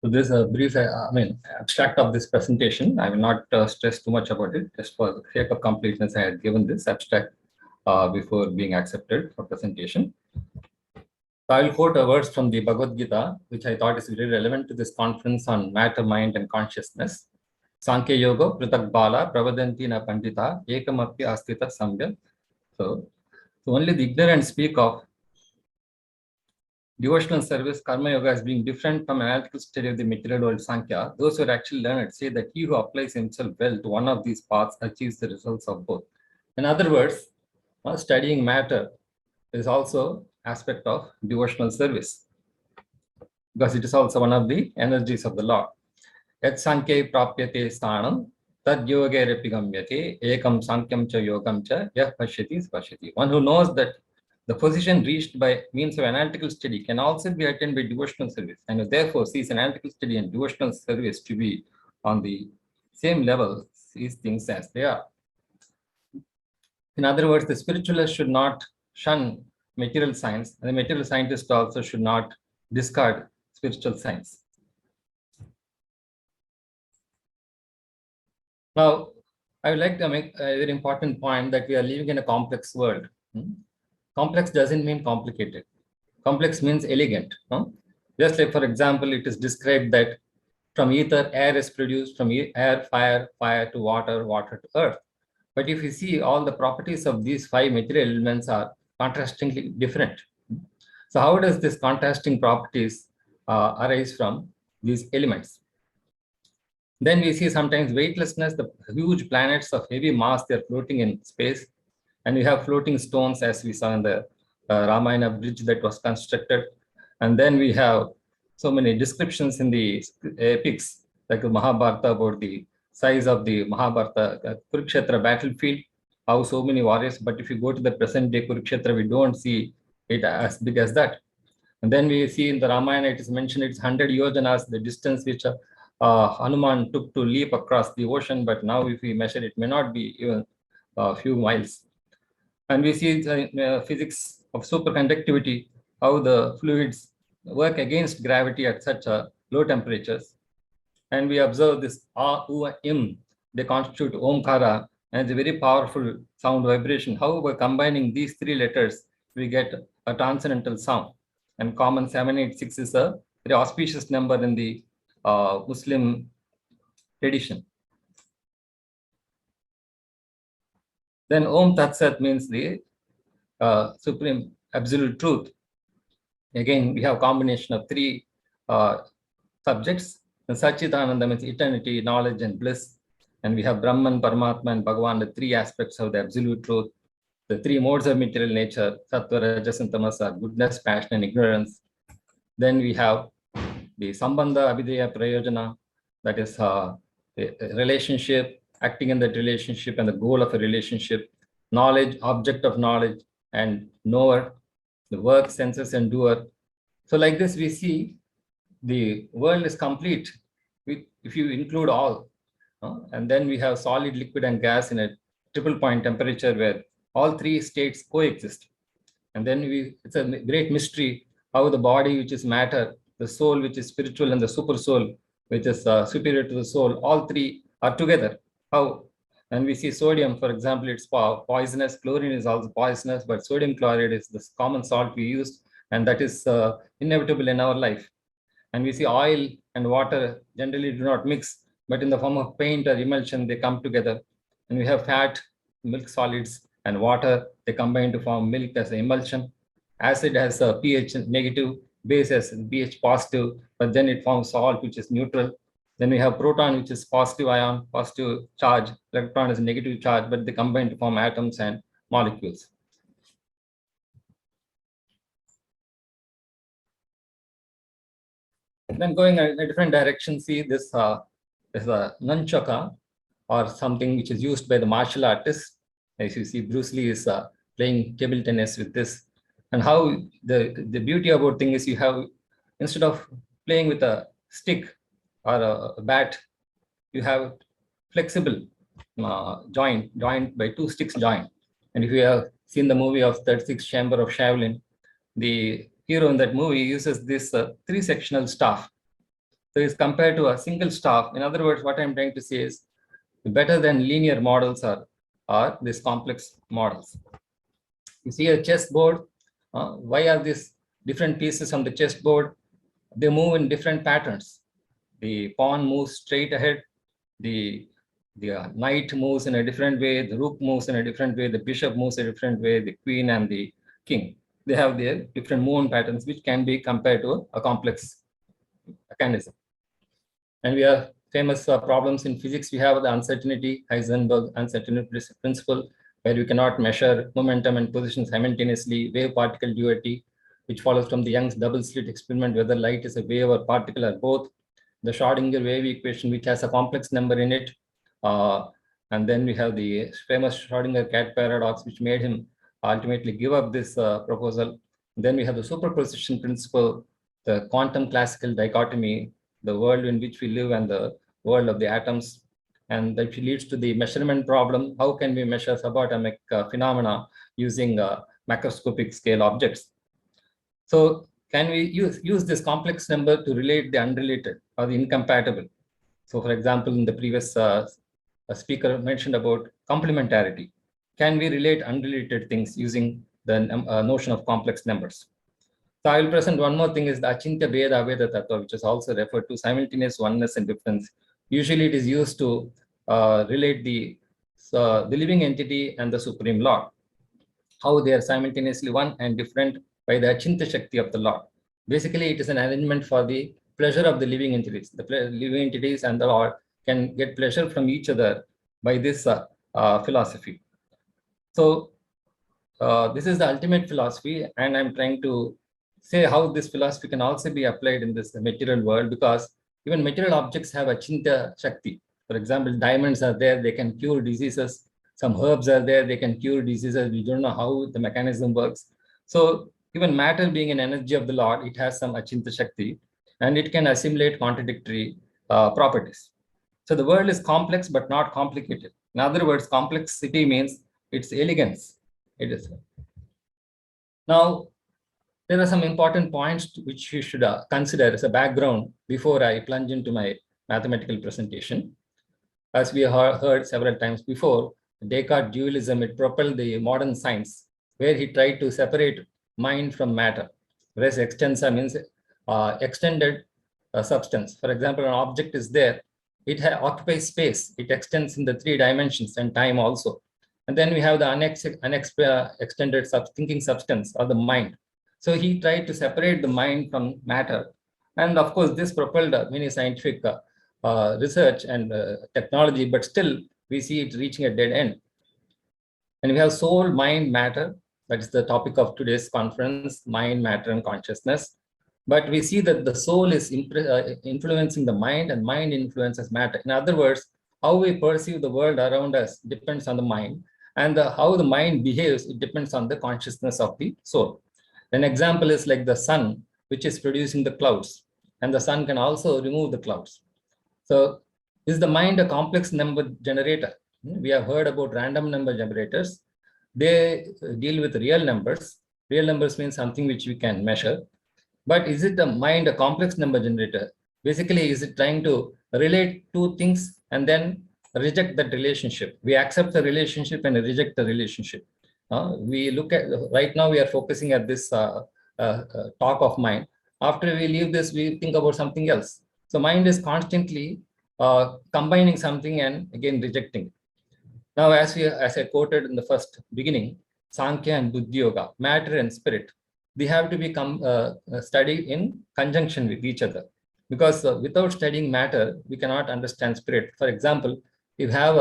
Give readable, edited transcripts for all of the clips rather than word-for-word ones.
So this is a brief, abstract of this presentation. I will not stress too much about it. Just for the sake of completeness, I had given this abstract before being accepted for presentation. So I will quote a verse from the Bhagavad Gita, which I thought is very relevant to this conference on matter, mind, and consciousness. Sankhya Yoga, Pratak Bala, Pravadanti na Pandita, Ekamapya Astita Samya. So only the ignorant speak of devotional service, karma yoga, as being different from analytical study of the material world Sankhya. Those who are actually learned say that he who applies himself well to one of these paths achieves the results of both. In other words, studying matter is also aspect of devotional service, because it is also one of the energies of the Lord. Yat Sankhya prapyate sthanam tad yoge repigamyate ekam sankyam cha yogam cha yah pashyati pashyati. One who knows that the position reached by means of analytical study can also be attained by devotional service, and therefore sees analytical study and devotional service to be on the same level, sees things as they are. In other words, the spiritualist should not shun material science, and the material scientist also should not discard spiritual science. Now, I would like to make a very important point that we are living in a complex world. Complex doesn't mean complicated. Complex means elegant. Just like, for example, it is described that from ether, air is produced, from air, fire, fire to water, water to earth. But if you see, all the properties of these five material elements are contrastingly different. So how does this contrasting properties arise from these elements? Then we see sometimes weightlessness, the huge planets of heavy mass, they're floating in space. And we have floating stones, as we saw in the Ramayana bridge that was constructed. And then we have so many descriptions in the epics, like the Mahabharata, about the size of the Mahabharata Kurukshetra battlefield, how so many warriors. But if you go to the present day Kurukshetra, we don't see it as big as that. And then we see in the Ramayana, it is mentioned it's 100 yojanas, the distance which Hanuman took to leap across the ocean. But now if we measure, it may not be even a few miles. And we see physics of superconductivity, how the fluids work against gravity at such low temperatures. And we observe this A, U, Im, they constitute Omkara, and it's a very powerful sound vibration. How by combining these three letters, we get a transcendental sound. And common 786 is a very auspicious number in the Muslim tradition. Then Om Tat Sat means the supreme absolute truth. Again, we have combination of three subjects. And Satchitananda means eternity, knowledge, and bliss. And we have Brahman, Paramatma, and Bhagavan, the three aspects of the absolute truth. The three modes of material nature, Sattva, Rajas, and Tamas, are goodness, passion, and ignorance. Then we have the Sambandha, Abhideya, Prayojana, that is a relationship, acting in that relationship, and the goal of a relationship, knowledge, object of knowledge, and knower, the work, senses, and doer. So like this, we see the world is complete if you include all. And then we have solid, liquid, and gas in a triple point temperature where all three states coexist. And then it's a great mystery how the body, which is matter, the soul, which is spiritual, and the super soul, which is superior to the soul, all three are together. How? And we see sodium, for example, it's poisonous. Chlorine is also poisonous, but sodium chloride is the common salt we use, and that is inevitable in our life. And we see oil and water generally do not mix, but in the form of paint or emulsion, they come together. And we have fat, milk solids, and water. They combine to form milk as an emulsion. Acid has a pH negative, base has pH positive, but then it forms salt, which is neutral. Then we have proton, which is positive ion, positive charge. Electron is a negative charge, but they combine to form atoms and molecules. Then going in a different direction, see this is a nunchaka, or something which is used by the martial artists. As you see, Bruce Lee is playing table tennis with this. And how the beauty about thing is, you have, instead of playing with a stick or a bat, you have flexible joint by two sticks joined. And if you have seen the movie of 36 Chamber of Shaolin, the hero in that movie uses this three-sectional staff. So it's compared to a single staff. In other words, what I'm trying to say is better than linear models are these complex models. You see a chessboard. Why are these different pieces on the chessboard? They move in different patterns. The pawn moves straight ahead. The knight moves in a different way. The rook moves in a different way. The bishop moves a different way. The queen and the king. They have their different movement patterns, which can be compared to a complex mechanism. And we have famous problems in physics. We have the uncertainty, Heisenberg uncertainty principle, where you cannot measure momentum and position simultaneously, wave-particle duality, which follows from the Young's double-slit experiment, whether light is a wave or particle or both. The Schrodinger wave equation, which has a complex number in it. And then we have the famous Schrodinger cat paradox, which made him ultimately give up this proposal. Then we have the superposition principle, the quantum classical dichotomy, the world in which we live and the world of the atoms, and that leads to the measurement problem. How can we measure subatomic phenomena using macroscopic scale objects? So can we use this complex number to relate the unrelated or the incompatible? So for example, in the previous speaker mentioned about complementarity. Can we relate unrelated things using the notion of complex numbers? So I will present one more thing is the Achintya Bheda Aveda Tattva, which is also referred to simultaneous oneness and difference. Usually it is used to relate the living entity and the Supreme Lord, how they are simultaneously one and different by the Achintya Shakti of the Lord. Basically, it is an arrangement for the pleasure of the living entities. The living entities and the Lord can get pleasure from each other by this philosophy. So this is the ultimate philosophy, and I'm trying to say how this philosophy can also be applied in this material world, because even material objects have Achintya Shakti. For example, diamonds are there, they can cure diseases. Some herbs are there, they can cure diseases. We don't know how the mechanism works. So even matter being an energy of the Lord, it has some Achintya Shakti, and it can assimilate contradictory properties. So the world is complex but not complicated. In other words, complexity means its elegance. It is. Now, there are some important points which you should consider as a background before I plunge into my mathematical presentation. As we have heard several times before, Descartes' dualism, it propelled the modern science, where he tried to separate mind from matter, whereas extensa means extended substance. For example, an object is there, it occupies space, it extends in the 3 dimensions and time also. And then we have the extended thinking substance or the mind. So he tried to separate the mind from matter. And of course, this propelled many scientific research and technology, but still we see it reaching a dead end. And we have soul, mind, matter. That is the topic of today's conference, mind, matter, and consciousness. But we see that the soul is influencing the mind, and mind influences matter. In other words, how we perceive the world around us depends on the mind, and how the mind behaves, it depends on the consciousness of the soul. An example is like the sun, which is producing the clouds, and the sun can also remove the clouds. So is the mind a complex number generator? We have heard about random number generators. They deal with real numbers. Real numbers means something which we can measure. But is it the mind a complex number generator? Basically, is it trying to relate 2 things and then reject that relationship? We accept the relationship and reject the relationship. We look at, right now we are focusing at this talk of mind. After we leave this, we think about something else. So mind is constantly combining something and again rejecting. Now, as I quoted in the first beginning, Sankhya and Buddhi Yoga, matter and spirit, they have to become studied in conjunction with each other. Because without studying matter, we cannot understand spirit. For example, if you have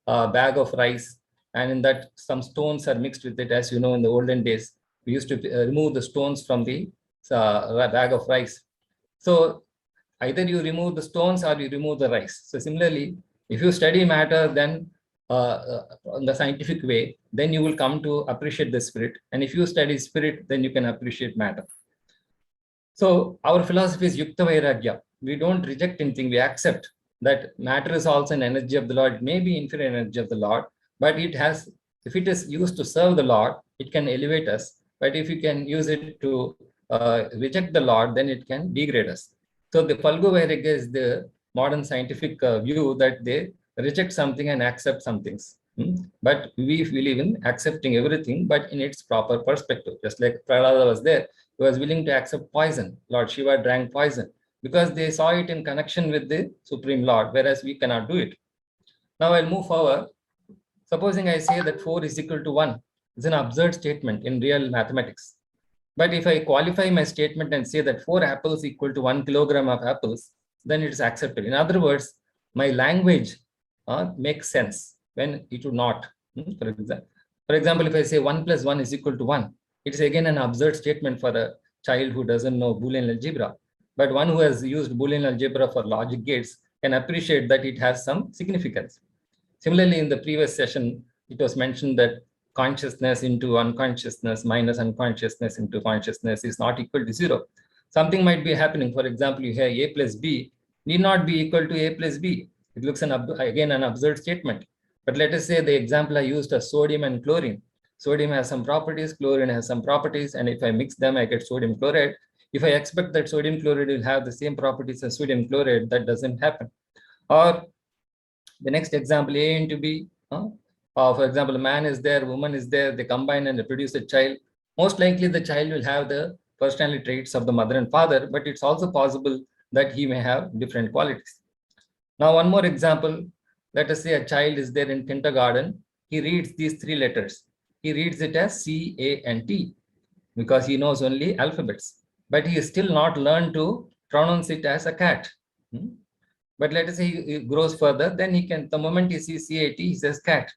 a bag of rice, and in that some stones are mixed with it, as you know, in the olden days, we used to remove the stones from the bag of rice. So either you remove the stones or you remove the rice. So similarly, if you study matter, then in the scientific way, then you will come to appreciate the spirit. And if you study spirit, then you can appreciate matter. So our philosophy is Yukta Vairagya. We don't reject anything, we accept that matter is also an energy of the Lord. It may be infinite energy of the Lord, but it has, if it is used to serve the Lord, it can elevate us. But if you can use it to reject the Lord, then it can degrade us. So the Falgo-Vairagya is the modern scientific view that they reject something and accept some things. But we believe in accepting everything, but in its proper perspective. Just like Prahlada was there, he was willing to accept poison. Lord Shiva drank poison because they saw it in connection with the Supreme Lord, whereas we cannot do it. Now I'll move forward. Supposing I say that 4 is equal to 1, it's an absurd statement in real mathematics. But if I qualify my statement and say that 4 apples equal to 1 kilogram of apples, then it is accepted. In other words, my language makes sense when it would not. For example, if I say 1 plus 1 is equal to 1, it is again an absurd statement for a child who doesn't know Boolean algebra. But one who has used Boolean algebra for logic gates can appreciate that it has some significance. Similarly, in the previous session, it was mentioned that consciousness into unconsciousness minus unconsciousness into consciousness is not equal to 0. Something might be happening. For example, you have A plus B need not be equal to A plus B. It looks again an absurd statement. But let us say the example I used as sodium and chlorine. Sodium has some properties, chlorine has some properties, and if I mix them, I get sodium chloride. If I expect that sodium chloride will have the same properties as sodium chloride, that doesn't happen. Or the next example, A into B. For example, a man is there, woman is there, they combine and they produce a child. Most likely the child will have the personality traits of the mother and father, but it's also possible that he may have different qualities. Now, one more example. Let us say a child is there in kindergarten. He reads these 3 letters. He reads it as C, A, and T because he knows only alphabets. But he is still not learned to pronounce it as a cat. But let us say he grows further, then he can, the moment he sees CAT, he says cat.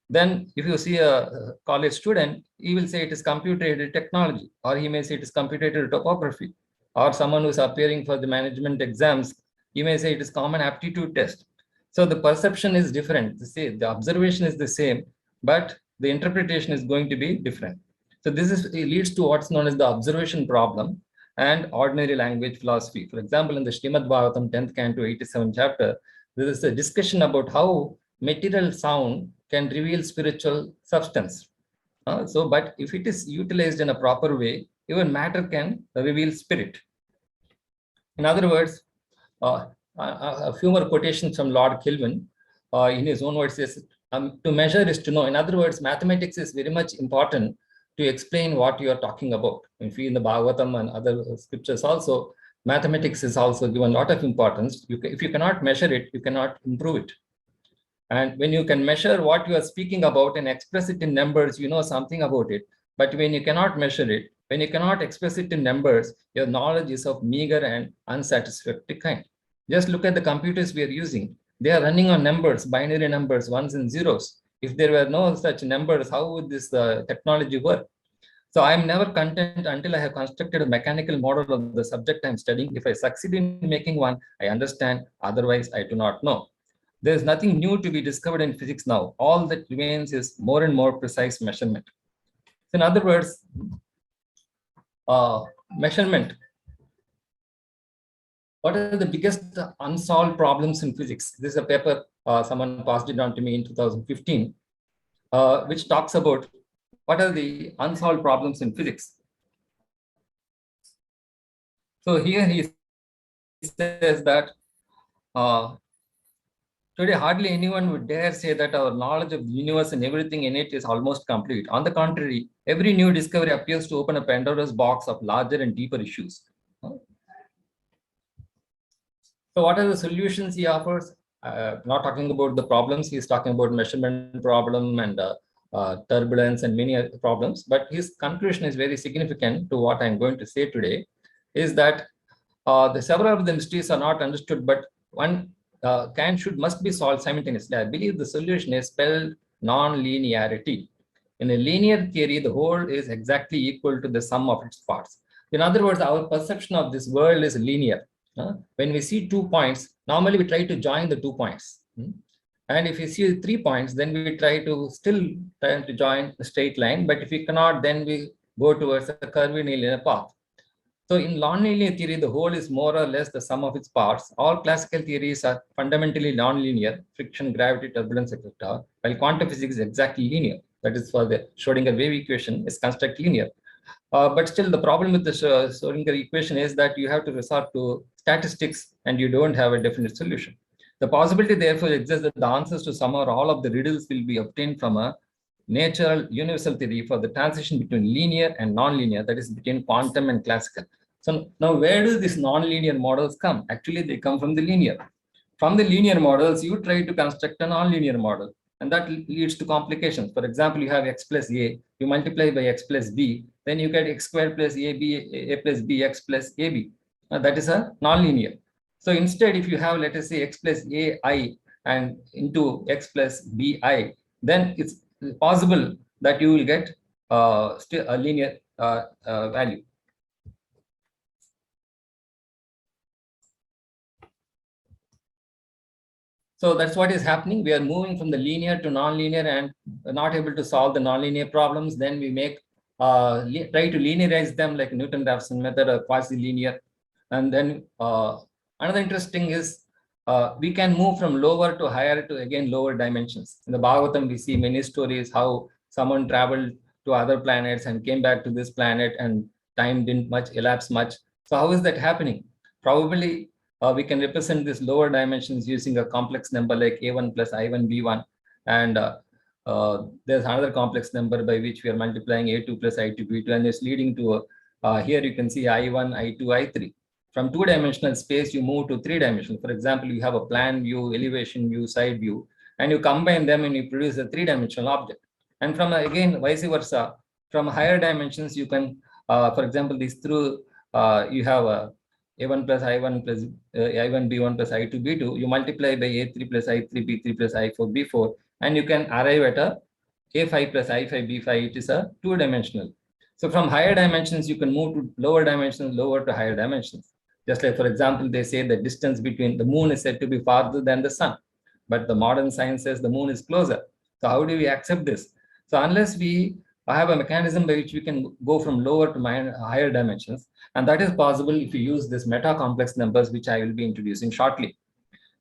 Then if you see a college student, he will say it is computer-aided technology, or he may say it is computer-aided topography, or someone who is appearing for the management exams, he may say it is common aptitude test. So the perception is different. The observation is the same, but the interpretation is going to be different. So it leads to what's known as the observation problem and ordinary language philosophy. For example, in the Srimad Bhagavatam 10th Canto 87th chapter, there is a discussion about how material sound can reveal spiritual substance. But if it is utilized in a proper way, even matter can reveal spirit. In other words, a few more quotations from Lord Kelvin. In his own words, says, to measure is to know. In other words, mathematics is very much important to explain what you are talking about. If in the Bhagavatam and other scriptures also, mathematics is also given a lot of importance. If you cannot measure it, you cannot improve it. And when you can measure what you are speaking about and express it in numbers, you know something about it. But when you cannot measure it, when you cannot express it in numbers, your knowledge is of meager and unsatisfactory kind. Just look at the computers we are using. They are running on numbers, binary numbers, ones and zeros. If there were no such numbers, how would this technology work? So I'm never content until I have constructed a mechanical model of the subject I'm studying. If I succeed in making one, I understand. Otherwise, I do not know. There's nothing new to be discovered in physics now. All that remains is more and more precise measurement. So in other words, measurement. What are the biggest unsolved problems in physics? This is a paper, someone passed it on to me in 2015, which talks about what are the unsolved problems in physics. So here he says that today hardly anyone would dare say that our knowledge of the universe and everything in it is almost complete. On the contrary, every new discovery appears to open a Pandora's box of larger and deeper issues. So what are the solutions he offers? Not talking about the problems, he's talking about measurement problem and turbulence and many other problems. But his conclusion is very significant to what I'm going to say today, is that the several of the mysteries are not understood, but one must be solved simultaneously. I believe the solution is spelled non-linearity. In a linear theory, the whole is exactly equal to the sum of its parts. In other words, our perception of this world is linear. When we see 2 points, normally we try to join the 2 points. And if we see 3 points, then we try to join a straight line. But if we cannot, then we go towards a curvilinear path. So in nonlinear theory, the whole is more or less the sum of its parts. All classical theories are fundamentally nonlinear: friction, gravity, turbulence, etc. While quantum physics is exactly linear. That is, for the Schrodinger wave equation is construct linear. But still, the problem with the Schrodinger equation is that you have to resort to statistics and you don't have a definite solution. The possibility, therefore, exists that the answers to some or all of the riddles will be obtained from a natural universal theory for the transition between linear and nonlinear, that is between quantum and classical. So now where do these nonlinear models come? Actually, they come from the linear. From the linear models, you try to construct a nonlinear model, and that leads to complications. For example, you have x plus a, you multiply by x plus b, then you get x squared plus a plus b, x plus ab. That is a nonlinear. So instead, if you have, let us say, x plus ai and into x plus bi, then it's possible that you will get still a linear value. So that's what is happening. We are moving from the linear to nonlinear and not able to solve the nonlinear problems. Then we make try to linearize them like Newton-Raphson method or quasi-linear. And then another interesting is we can move from lower to higher to again lower dimensions. In the Bhagavatam, we see many stories how someone traveled to other planets and came back to this planet and time didn't elapse much. So how is that happening? Probably we can represent these lower dimensions using a complex number like a1 plus i1 b1, and there's another complex number by which we are multiplying a2 plus i2 b2, and it's leading to here you can see i1 i2 i3. From two-dimensional space you move to three-dimensional. For example, you have a plan view, elevation view, side view, and you combine them and you produce a three-dimensional object. And from again vice versa, from higher dimensions you can for example, these through you have a a1 plus i1 plus i1 b1 plus i2 b2, you multiply by a3 plus i3 b3 plus i4 b4, and you can arrive at a a5 plus i5 b5. It is a two-dimensional. So from higher dimensions you can move to lower dimensions, lower to higher dimensions. Just like, for example, they say the distance between the moon is said to be farther than the sun, but the modern science says the moon is closer. So how do we accept this? So unless we have a mechanism by which we can go from lower to higher dimensions, and that is possible if you use this meta-complex numbers, which I will be introducing shortly.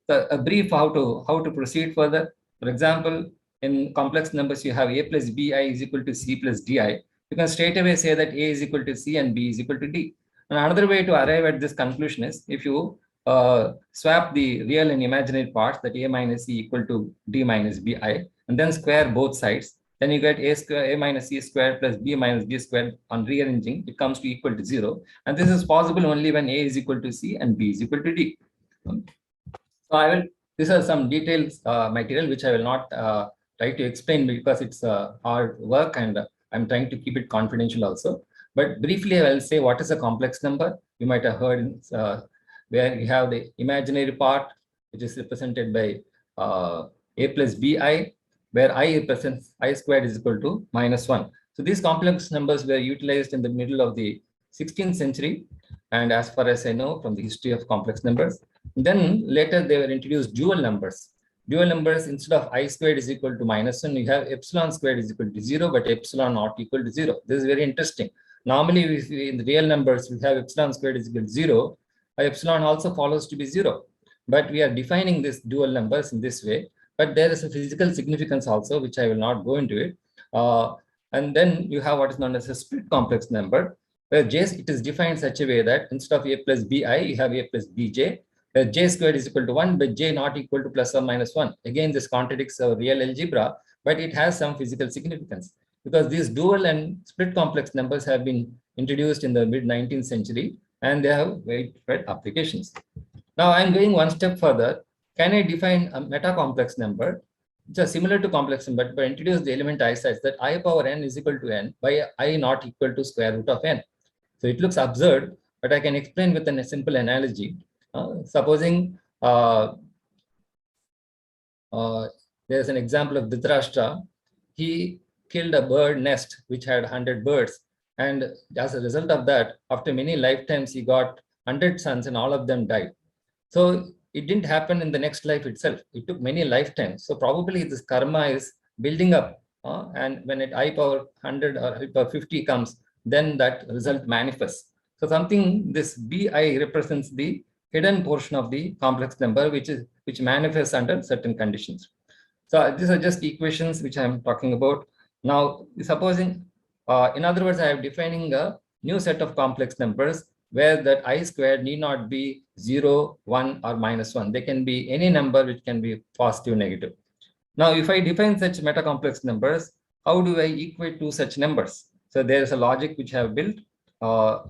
So a brief how to proceed further. For example, in complex numbers, you have a plus bi is equal to c plus di. You can straight away say that a is equal to c and b is equal to d. And another way to arrive at this conclusion is if you swap the real and imaginary parts, that a minus c equal to d minus bi, and then square both sides, then you get a minus c squared plus b minus d squared. On rearranging, it comes to equal to 0. And this is possible only when a is equal to c and b is equal to d. So these are some details material which I will not try to explain because it's hard work, and I'm trying to keep it confidential also. But briefly, I will say what is a complex number. You might have heard where you have the imaginary part, which is represented by a plus bi, where I represents I squared is equal to -1. So these complex numbers were utilized in the middle of the 16th century, and as far as I know from the history of complex numbers. Then later they were introduced dual numbers. Dual numbers, instead of I squared is equal to -1, you have epsilon squared is equal to 0, but epsilon not equal to 0. This is very interesting. Normally, in the real numbers, we have epsilon squared is equal to 0. Epsilon also follows to be 0. But we are defining these dual numbers in this way. But there is a physical significance also, which I will not go into it. And then you have what is known as a split complex number, where it is defined such a way that instead of a plus bi, you have a plus bj, where j squared is equal to 1, but j not equal to plus or minus 1. Again, this contradicts our real algebra, but it has some physical significance, because these dual and split complex numbers have been introduced in the mid-19th century, and they have widespread applications. Now, I'm going one step further. Can I define a meta-complex number? It's similar to complex number, but introduce the element I such that I power n is equal to n by I not equal to square root of n. So it looks absurd, but I can explain with a simple analogy. Supposing there's an example of Dhritarashtra. He killed a bird nest which had 100 birds, and as a result of that, after many lifetimes, he got 100 sons and all of them died. So it didn't happen in the next life itself. It took many lifetimes. So probably this karma is building up, and when it I power 100 or I power 50 comes, then that result manifests. So something, this bi represents the hidden portion of the complex number, which manifests under certain conditions. So these are just equations which I'm talking about. Now, supposing In other words, I am defining a new set of complex numbers where that I squared need not be 0, 1, or -1. They can be any number which can be positive, negative. Now, if I define such meta-complex numbers, how do I equate two such numbers? So there is a logic which I have built,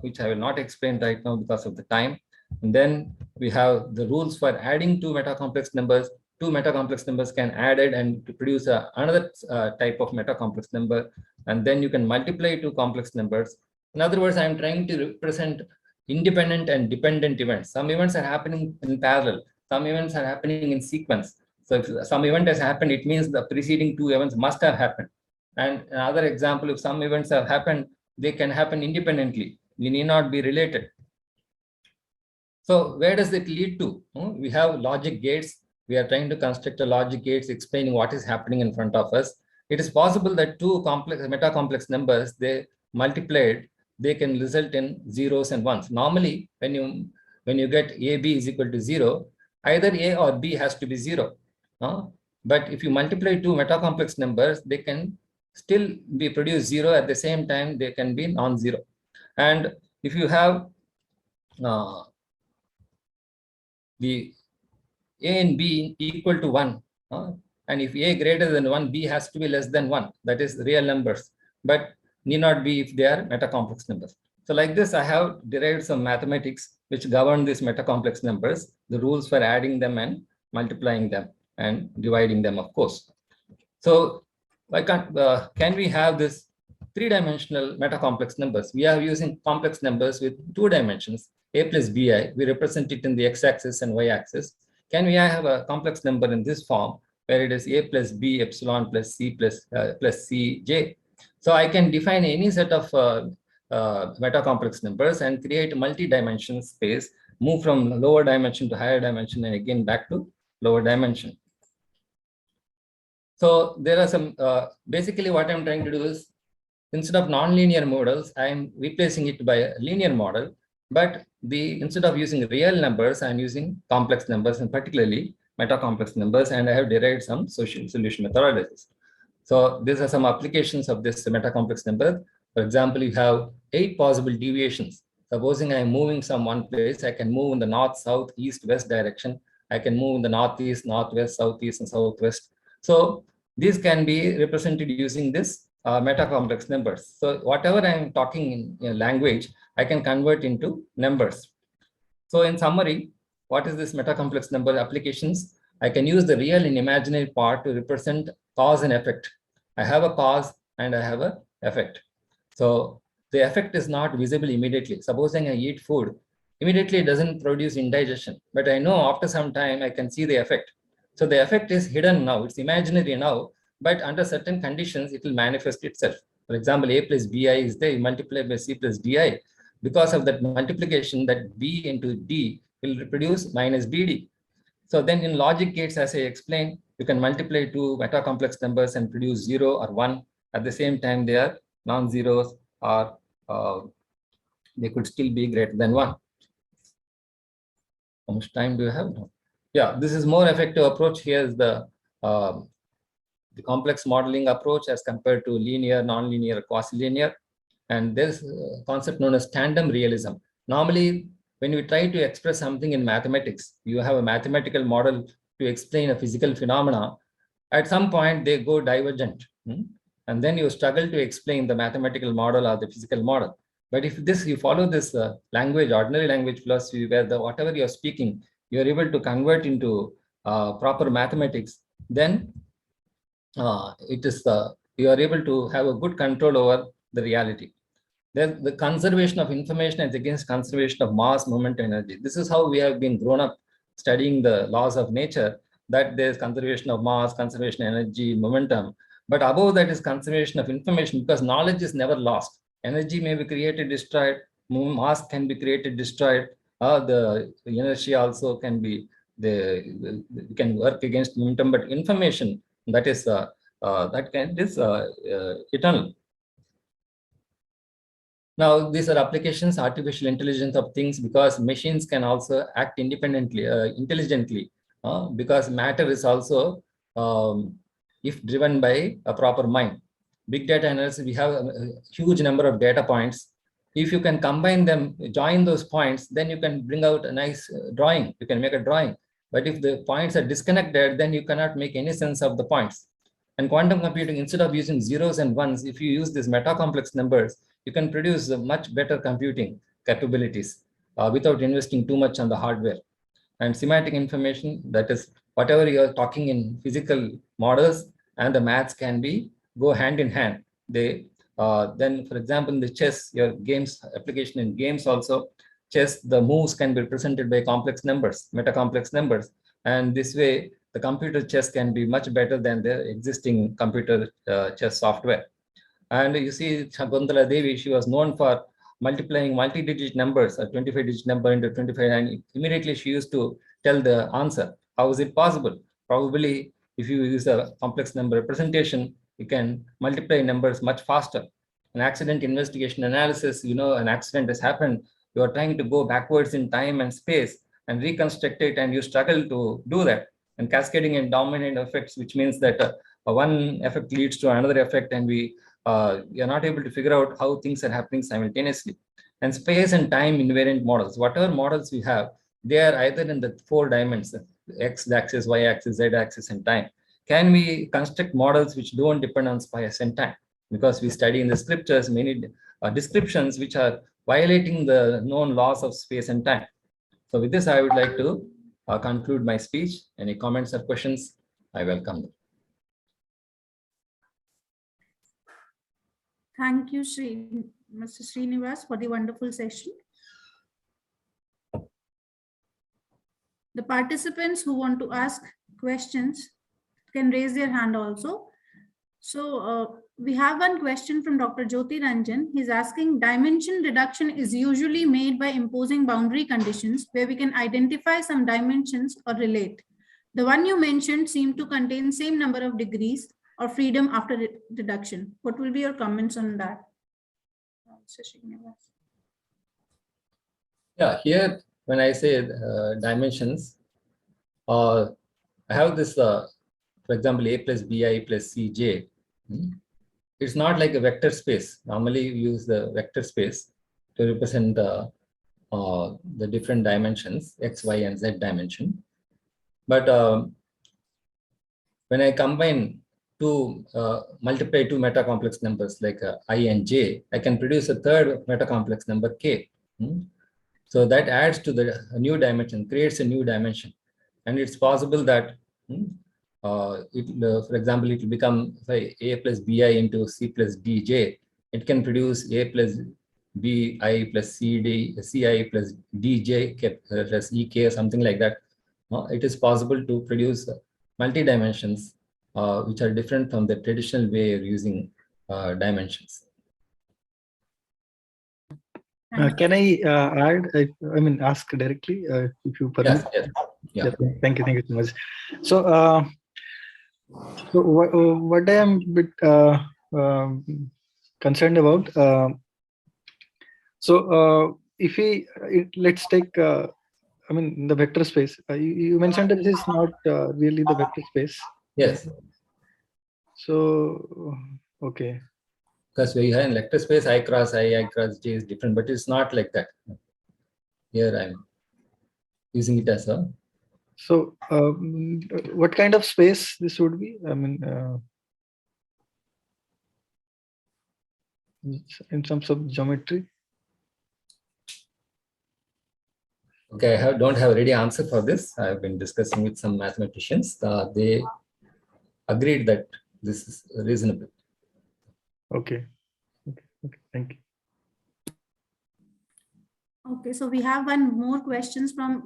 which I will not explain right now because of the time. And then we have the rules for adding two meta-complex numbers. Two meta-complex numbers can add it and to produce another type of meta-complex number. And then you can multiply two complex numbers. In other words, I'm trying to represent independent and dependent events. Some events are happening in parallel. Some events are happening in sequence. So if some event has happened, it means the preceding two events must have happened. And another example, if some events have happened, they can happen independently. They need not be related. So where does it lead to? We have logic gates. We are trying to construct a logic gates explaining what is happening in front of us. It is possible that two complex meta-complex numbers, they multiplied, they can result in zeros and ones. Normally, when you get AB is equal to 0, either A or B has to be 0. But if you multiply two meta-complex numbers, they can still be produced 0 at the same time, they can be non-zero. And if you have the A and B equal to 1, and if A greater than 1, B has to be less than 1. That is real numbers, but need not be if they are meta-complex numbers. So like this, I have derived some mathematics which govern these meta-complex numbers, the rules for adding them and multiplying them and dividing them, of course. So why can't, can we have this three-dimensional meta-complex numbers? We are using complex numbers with 2 dimensions, A plus Bi. We represent it in the x-axis and y-axis. Can we have a complex number in this form where it is A plus B epsilon plus C plus Cj? So I can define any set of meta-complex numbers and create multi-dimension space, move from lower dimension to higher dimension and again back to lower dimension. So there are some, basically what I'm trying to do is, instead of nonlinear models, I'm replacing it by a linear model, but instead of using real numbers, I'm using complex numbers and particularly meta-complex numbers, and I have derived some solution methodologies. So these are some applications of this meta-complex number. For example, you have 8 possible deviations. Supposing I'm moving from one place, I can move in the north, south, east, west direction. I can move in the northeast, northwest, southeast, and southwest. So these can be represented using this meta-complex numbers. So whatever I'm talking in language, I can convert into numbers. So in summary, what is this meta-complex number applications? I can use the real and imaginary part to represent cause and effect. I have a cause and I have an effect. So the effect is not visible immediately. Supposing I eat food, immediately it doesn't produce indigestion, but I know after some time I can see the effect. So the effect is hidden now, it's imaginary now, but under certain conditions, it will manifest itself. For example, A plus Bi is there, you multiply by C plus Di. Because of that multiplication, that B into D will produce minus BD. So then in logic gates, as I explained, you can multiply two meta-complex numbers and produce 0 or 1. At the same time, they are non-zeros or they could still be greater than 1. How much time do you have now? Yeah, this is more effective approach. Here is the complex modeling approach as compared to linear, non-linear, quasi-linear. And there's a concept known as tandem realism. Normally, when you try to express something in mathematics, you have a mathematical model to explain a physical phenomena. At some point, they go divergent. And then you struggle to explain the mathematical model or the physical model. But if you follow this language, ordinary language philosophy, where whatever you're speaking, you're able to convert into proper mathematics, then you are able to have a good control over the reality. Then the conservation of information is against conservation of mass, moment, energy. This is how we have been grown up studying the laws of nature, that there's conservation of mass, conservation of energy, momentum. But above that is conservation of information, because knowledge is never lost. Energy may be created, destroyed, mass can be created, destroyed, the inertia also can be, can work against momentum, but information, that is eternal. Now, these are applications, artificial intelligence of things, because machines can also act independently, intelligently, because matter is also, if driven by a proper mind. big data analysis, we have a huge number of data points. If you can combine them, join those points, then you can bring out a nice drawing. You can make a drawing. But if the points are disconnected, then you cannot make any sense of the points. And quantum computing, instead of using zeros and ones, if you use these meta-complex numbers, you can produce much better computing capabilities without investing too much on the hardware. And semantic information, that is whatever you're talking in physical models and the maths can be go hand in hand. They then, for example, in the chess, your games application in games also, chess, the moves can be represented by complex numbers, meta-complex numbers. And this way, the computer chess can be much better than the existing computer chess software. And you see, Shakuntala Devi, she was known for multiplying multi-digit numbers, a 25-digit number into 25, and immediately she used to tell the answer. How is it possible? Probably, if you use a complex number representation, you can multiply numbers much faster. An accident investigation analysis, an accident has happened. You are trying to go backwards in time and space and reconstruct it, and you struggle to do that. And cascading and dominant effects, which means that one effect leads to another effect, and you're not able to figure out how things are happening simultaneously. And space and time invariant models, whatever models we have, they are either in the 4 dimensions, x-axis, y-axis, z-axis, and time. Can we construct models which don't depend on space and time? Because we study in the scriptures many descriptions which are violating the known laws of space and time. So with this, I would like to conclude my speech. Any comments or questions? I welcome them. Thank you, Mr. Srinivas, for the wonderful session. The participants who want to ask questions can raise their hand also. So we have one question from Dr. Jyoti Ranjan. He's asking, dimension reduction is usually made by imposing boundary conditions where we can identify some dimensions or relate. The one you mentioned seemed to contain same number of degrees or freedom after reduction. What will be your comments on that? Yeah, here when I say dimensions, I have this, for example, a plus bi plus cj. It's not like a vector space. Normally, we use the vector space to represent the different dimensions, x, y, and z dimension. But when I combine multiply two meta-complex numbers like I and j, I can produce a third meta-complex number k. So that adds to the new dimension, creates a new dimension. And it's possible that, for example, it will become say, a plus bi into c plus dj. It can produce a plus bi plus ci plus dj plus ek or something like that. It is possible to produce multi-dimensions which are different from the traditional way of using dimensions. Can I add? Ask directly if you permit. Yes. Yeah. Thank you so much. So, what I am a bit concerned about. If we let's take, the vector space. You mentioned that this is not really the vector space. Yes. So, okay. Because we have in vector space, I cross j is different, but it's not like that. Here I'm using it as a. So, what kind of space this would be? In terms of geometry. Okay, I don't have a ready answer for this. I've been discussing with some mathematicians. They agreed that this is reasonable. Okay. Thank you. Okay, so we have one more questions from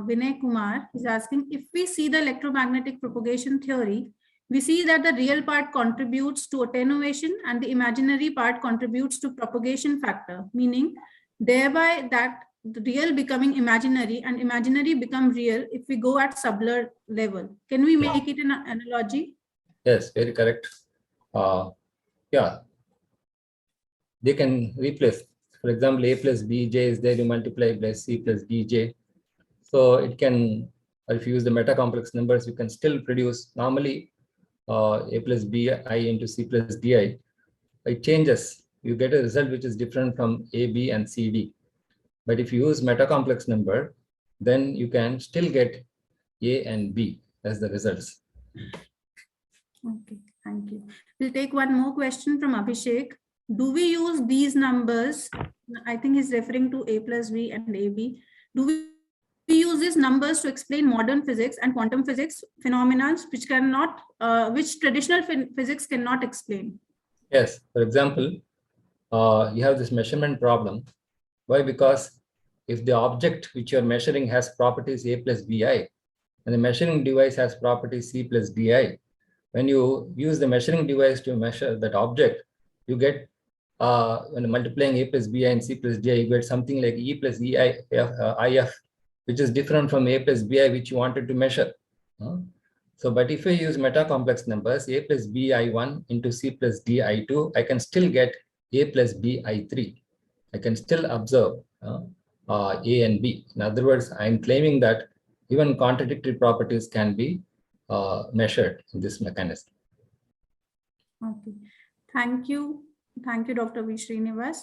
Vinay Kumar. He's asking, if we see the electromagnetic propagation theory, we see that the real part contributes to attenuation and the imaginary part contributes to propagation factor, meaning thereby that the real becoming imaginary and imaginary become real if we go at subler level. Can we make it an analogy? Yes, very correct. Yeah, they can replace. For example, a plus bj is there, you multiply by c plus dj. So it can, or if you use the meta-complex numbers, you can still produce normally a plus bi into c plus di. it changes. You get a result which is different from A, B, and C, D. But if you use meta-complex number, then you can still get A and B as the results. Okay, thank you. We'll take one more question from Abhishek. Do we use these numbers? I think he's referring to A plus B and AB. Do we use these numbers to explain modern physics and quantum physics phenomena which traditional physics cannot explain? Yes, for example, you have this measurement problem. Why? Because if the object which you're measuring has properties A plus BI, and the measuring device has properties C plus DI, when you use the measuring device to measure that object, you get, when multiplying A plus BI and C plus DI, you get something like E plus IF, which is different from A plus BI, which you wanted to measure. So, but if I use meta-complex numbers, A plus BI1 into C plus DI2, I can still get A plus BI3. I can still observe A and B. In other words, I'm claiming that even contradictory properties can be measured in this mechanism. Okay, thank you. Thank you, Dr. V. Srinivas.